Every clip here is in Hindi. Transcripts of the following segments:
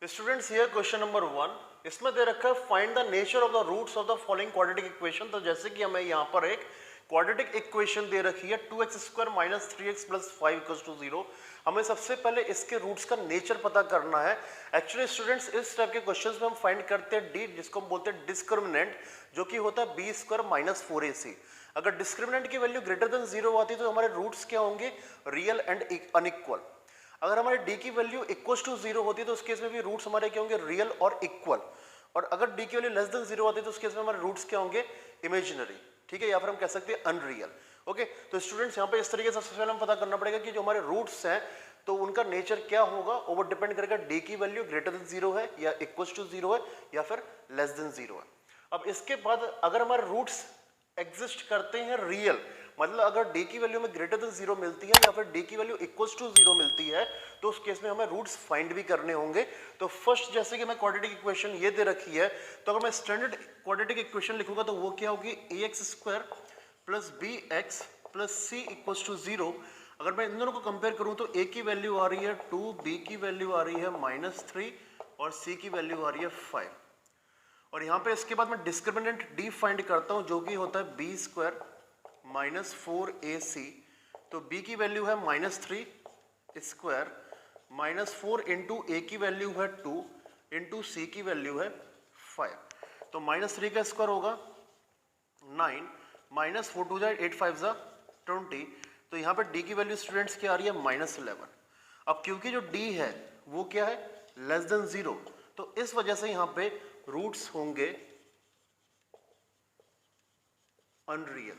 स्टूडेंट्स हियर क्वेश्चन नंबर 1 इसमें दे रखा है find the nature of the roots of the following quadratic equation. तो जैसे कि हमें यहाँ पर एक क्वाड्रेटिक इक्वेशन दे रखी है 2x² minus 3x plus 5 equals to 0। हमें सबसे पहले इसके रूट्स का नेचर पता करना है। एक्चुअली स्टूडेंट्स इस टाइप के क्वेश्चंस में हम फाइंड करते हैं डी, जिसको हम बोलते हैं डिस्क्रिमिनेंट, जो कि होता है b² माइनस 4ac। अगर डिस्क्रिमिनेंट की वैल्यू ग्रेटर देन 0 आती है तो हमारे रूट्स क्या होंगे, रियल एंड अनइक्वल। अगर हमारे d की वैल्यू इक्वल टू 0 होती है तो उस केस में भी रूट्स हमारे क्या होंगे, रियल और इक्वल। और अगर d की वैल्यू लेस देन 0 आती है तो उस केस में हमारे रूट्स क्या होंगे, इमेजिनरी, ठीक है, या फिर हम कह सकते हैं अनरियल। ओके, तो स्टूडेंट्स यहाँ पे इस तरीके से सबसे पहले हम पता करना पड़ेगा कि जो हमारे रूट्स हैं तो उनका नेचर क्या होगा, ओवर डिपेंड करेगा d की वैल्यू ग्रेटर देन 0 है या इक्वल टू 0 है या फिर लेस देन 0 है। अब इसके बाद अगर हमारे रूट्स एग्जिस्ट करते हैं रियल, मतलब अगर d की वैल्यू में ग्रेटर देन 0 मिलती है या फिर d की वैल्यू इक्वल टू 0 मिलती है तो उस केस में हमें रूट्स फाइंड भी करने होंगे। तो फर्स्ट जैसे कि मैं क्वाड्रेटिक इक्वेशन ये दे रखी है, तो अगर मैं स्टैंडर्ड क्वाड्रेटिक इक्वेशन लिखूंगा तो वो क्या होगी, ax² plus bx plus c equal to 0। अगर मैं इन दोनों को कंपेयर करूं तो a की वैल्यू आ रही है 2, b की वैल्यू आ रही है -3 और c की वैल्यू आ रही है 5। और यहाँ पे इसके बाद मैं डिस्क्रिमिनेंट d फाइंड करता हूँ जो कि होता है b² माइनस 4ac। तो b की वैल्यू है -3² माइनस 4 इंटू a की वैल्यू है 2 इंटू c की वैल्यू है 5। तो -3 का स्क्वायर होगा 9 माइनस 4 2 8 5 20। तो यहाँ पे d की वैल्यू स्टूडेंट्स क्या आ रही है, -11। अब क्योंकि जो d है वो क्या है, लेस देन 0, तो इस वजह से यहाँ पे रूट्स होंगे अनरियल।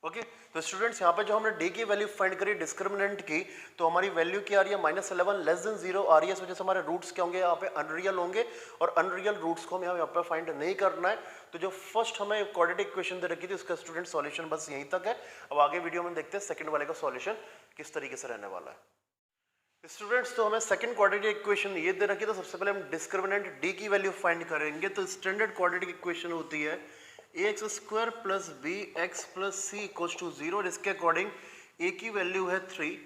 ओके, तो स्टूडेंट्स यहाँ पे जो हमने d की वैल्यू फाइंड करी डिस्क्रिमिनेंट की, तो हमारी वैल्यू क्या आ रही है, -11 लेस देन 0 आ रही है। इस वजह से हमारे रूट्स क्या होंगे, यहाँ पे अनरियल होंगे और अनरियल रूट्स को हमें यहाँ पे फाइंड नहीं करना है। तो जो फर्स्ट हमें क्वाड्रेटिक इक्वेशन दे रखी थी उसका स्टूडेंट सॉल्यूशन बस यहीं तक है। अब आगे वीडियो में देखते हैं सेकंड वाले का सॉल्यूशन किस तरीके से रहने वाला है। स्टूडेंट्स तो हमें सेकंड क्वाड्रेटिक इक्वेशन ये दे रखी है, तो सबसे पहले हम डिस्क्रिमिनेंट d की वैल्यू फाइंड करेंगे। तो स्टैंडर्ड क्वाड्रेटिक इक्वेशन होती है ax² plus bx plus c equal to 0। इसके अकॉर्डिंग a की वैल्यू है 3,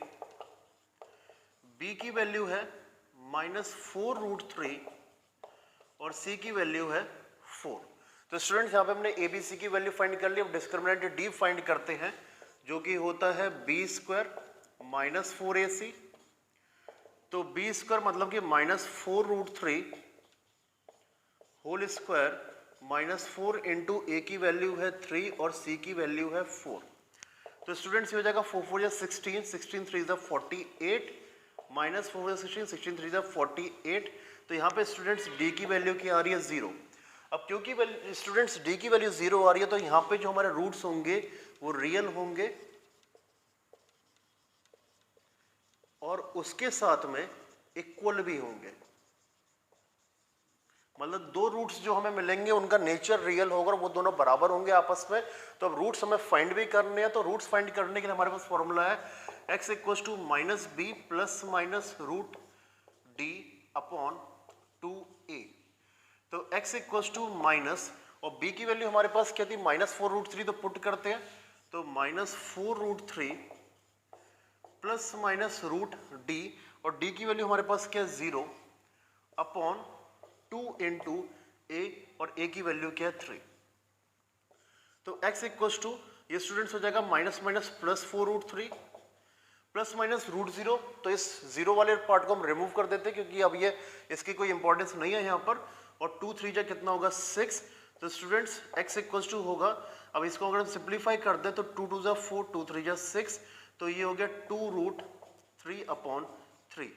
b की वैल्यू है -4√3 और c की वैल्यू है 4। तो स्टूडेंट्स यहाँ पे हमने a b c की वैल्यू फाइंड कर ली। अब डिस्क्रिमिनेंट d फाइंड करते हैं जो कि होता है b² माइनस 4ac। तो b² मतलब कि -4√3 होल स्क्वायर -4 इंटू ए की वैल्यू है 3 और c की वैल्यू है 4। तो स्टूडेंट्स ये हो जाएगा 4 4 16, 16 3 48 माइनस 4 16, 16 3 48। तो यहाँ पे स्टूडेंट्स d की वैल्यू क्या आ रही है, 0। अब क्योंकि स्टूडेंट्स d की वैल्यू 0 आ रही है तो यहाँ पे जो हमारे रूट्स होंगे वो रियल होंगे और उसके साथ में इक्वल भी होंगे। मतलब दो रूट्स जो हमें मिलेंगे उनका नेचर रियल होगा और वो दोनों बराबर होंगे आपस में। तो अब रूट्स हमें फाइंड भी करने हैं। तो रूट्स फाइंड करने के लिए हमारे पास फॉर्मूला है x equal to -b plus minus root d upon 2a। तो x इक्वल टू माइनस और b की वैल्यू हमारे पास क्या थी, -4√3। तो पुट करते हैं तो -4√3 प्लस माइनस रूट d और d की वैल्यू हमारे पास क्या है, 0 अपॉन 2 इंटू ए और a की वैल्यू क्या है, 3। तो x इक्वल टू ये स्टूडेंट्स हो जाएगा minus minus plus 4√3 plus minus √0। तो इस 0 वाले पार्ट को हम रिमूव कर देते हैं क्योंकि अब ये इसकी कोई इंपॉर्टेंस नहीं है यहाँ पर। और 2 3 जा कितना होगा, 6। तो स्टूडेंट्स x इक्वल टू होगा, अब इसको अगर हम सिंप्लीफाई कर दे तो 2 2 जा 4, 2 3 जा 6। तो ये हो गया 2√3 अपॉन 3।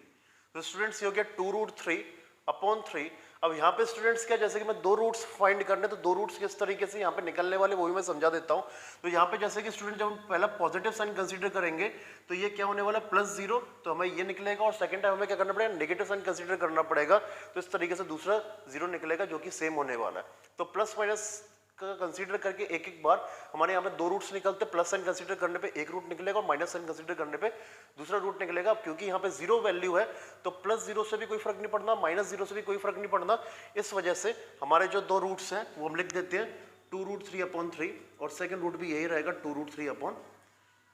तो स्टूडेंट्स ये हो गया 2√3 अपॉन 3। अब यहाँ पे स्टूडेंट्स क्या, जैसे कि मैं दो रूट्स फाइंड करने, तो दो रूट्स किस तरीके से यहाँ पे निकलने वाले वो भी मैं समझा देता हूँ। तो यहाँ पे जैसे कि स्टूडेंट जब हम पहला पॉजिटिव साइन कंसीडर करेंगे तो ये क्या होने वाला है, +0। तो हमें ये निकलेगा और सेकंड टाइम हमें क्या करना पड़ेगा, नेगेटिव साइन कंसीडर करना पड़ेगा। तो इस तरीके से दूसरा 0 निकलेगा जो कि सेम होने वाला है। तो प्लस माइनस का कंसीडर करके एक एक बार हमारे यहाँ पे दो रूट्स निकलते, प्लस साइन कंसीडर करने पे एक रूट निकलेगा और माइनस साइन कंसीडर करने पे दूसरा रूट निकलेगा। अब क्योंकि यहाँ पे 0 वैल्यू है तो +0 से भी कोई फर्क नहीं पड़ना, -0 से भी कोई फर्क नहीं पड़ना। इस वजह से हमारे जो दो रूट्स हैं वो हम लिख देते हैं 2√3 अपॉन 3 और सेकेंड रूट भी यही रहेगा 2√3 अपॉन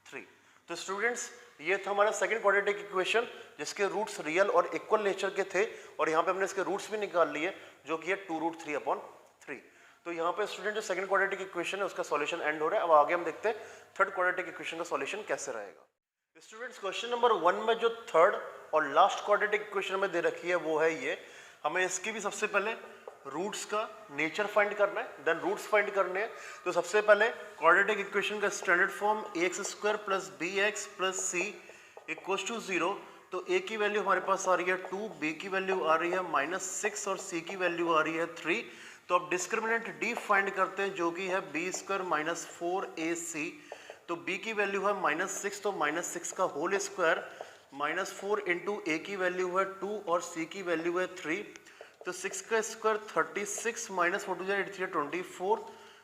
3। तो स्टूडेंट्स ये था हमारा सेकंड क्वाड्रेटिक इक्वेशन जिसके रूट्स रियल और इक्वल नेचर के थे और यहाँ पे हमने इसके रूट्स भी निकाल लिए जो कि है 2√3/3। तो यहाँ पे स्टूडेंट जो सेकंड क्वाड्रेटिक इक्वेशन है उसका सॉल्यूशन एंड हो रहा है। अब आगे हम देखते हैं थर्ड क्वाड्रेटिक इक्वेशन का सॉल्यूशन कैसे रहेगा। स्टूडेंट्स क्वेश्चन नंबर 1 में जो थर्ड और लास्ट क्वाड्रेटिक इक्वेशन में दे रखी है वो है ये। हमें इसकी भी सबसे पहले रूट्स का नेचर फाइंड करना है, देन रूट्स फाइंड करने हैं। तो सबसे पहले क्वाड्रेटिक इक्वेशन का standard form ax² + bx + c = 0। तो a की वैल्यू हमारे पास आ रही है 2, b की वैल्यू आ रही है -6 और c की वैल्यू आ रही है 3। तो अब डिस्क्रिमिनेंट d फाइंड करते हैं जो कि है b² - 4ac। तो b की वैल्यू है -6, तो -6 का होल स्क्वायर -4 इंटू a की वैल्यू है 2 और c की वैल्यू है 3। तो 6 का स्क्वायर 36 -4 2 8 3 24।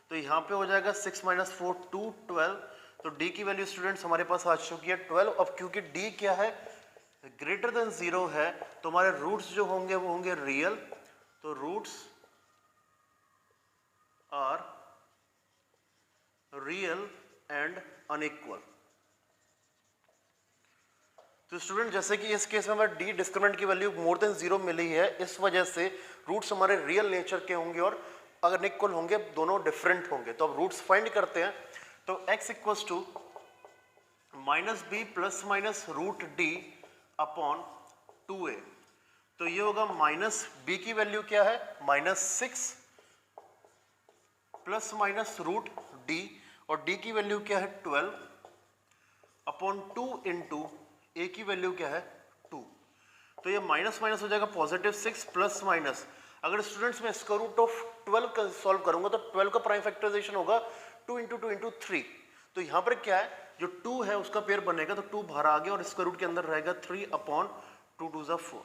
तो यहाँ पे हो जाएगा 6 - 4 2 12। तो d की वैल्यू स्टूडेंट्स हमारे पास आ चुकी है 12। अब क्योंकि d क्या है ग्रेटर देन 0 है तो हमारे रूट्स जो होंगे वो होंगे रियल। तो roots are real and unequal. तो स्टूडेंट जैसे कि इस केस में हमें डी डिस्क्रिमिनेंट की वैल्यू मोर देन 0 मिली है, इस वजह से रूट्स हमारे रियल नेचर के होंगे और अगर अनइक्वल होंगे दोनों डिफरेंट होंगे। तो अब रूट्स फाइंड करते हैं। तो x = -b ± √d/2a। तो ये होगा -b की वैल्यू क्या है -6 ± √d और d की वैल्यू क्या है 12/2 इंटू a की वैल्यू क्या है 2। तो ये माइनस माइनस हो जाएगा +6 प्लस माइनस। अगर स्टूडेंट्स मैं स्क्वायर रूट ऑफ 12 का सॉल्व करूंगा तो 12 का प्राइम फैक्टराइजेशन होगा 2 × 2 × 3। तो यहाँ पर क्या है जो 2 है उसका पेयर बनेगा तो 2 बाहर आ गया और स्क्वायर रूट के अंदर रहेगा 3/2 2 = 4।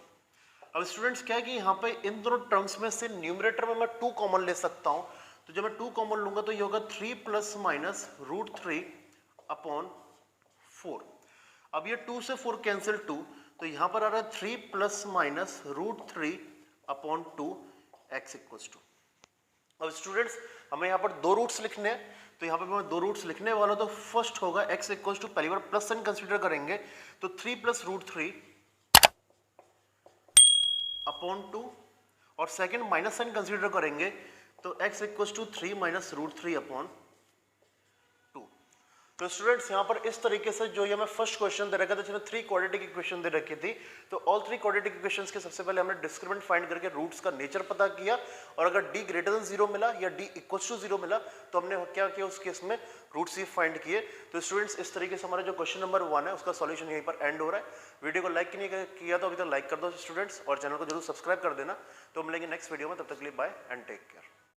अब स्टूडेंट्स क्या है कि यहाँ पे इन दोनों टर्म्स में से न्यूमरेटर में मैं 2 कॉमन ले सकता हूँ। तो जब मैं 2 कॉमन लूंगा तो ये होगा 3 ± √3/4। अब ये 2 से 4 कैंसिल 2, तो यहाँ पर आ रहा है 3 ± √3/2 x = 2। अब स्टूडेंट्स हमें यहाँ पर 2 रूट्स लिखने हैं। तो यहाँ पर मैं 2 रूट्स लिखने वाला हूँ। तो फर्स्ट होगा x = पहली बार प्लस साइन कंसीडर करेंगे तो 3 + √3/2 और सेकंड माइनस साइन कंसीडर करेंगे तो x = 3 - √3/2। तो स्टूडेंट्स यहाँ पर इस तरीके से जो ये हमें फर्स्ट क्वेश्चन दे रखा था जिसमें 3 क्वाड्रेटिक इक्वेशन दे रखी थी। तो ऑल 3 क्वाड्रेटिक इक्वेशंस के सबसे पहले हमने डिस्क्रिमिनेंट फाइंड करके रूट्स का नेचर पता किया और अगर d > 0 मिला या d = 0 मिला तो हमने क्या किया उस केस में रूट्स ही फाइंड किए। तो स्टूडेंट्स इस तरीके से हमारा जो क्वेश्चन नंबर 1 है उसका सॉल्यूशन यहीं पर एंड हो रहा है। वीडियो को लाइक नहीं किया तो अभी तक लाइक कर दो स्टूडेंट्स और चैनल को जरूर सब्सक्राइब कर देना। तो मिलेंगे नेक्स्ट वीडियो में, तब तक के लिए बाय एंड टेक केयर।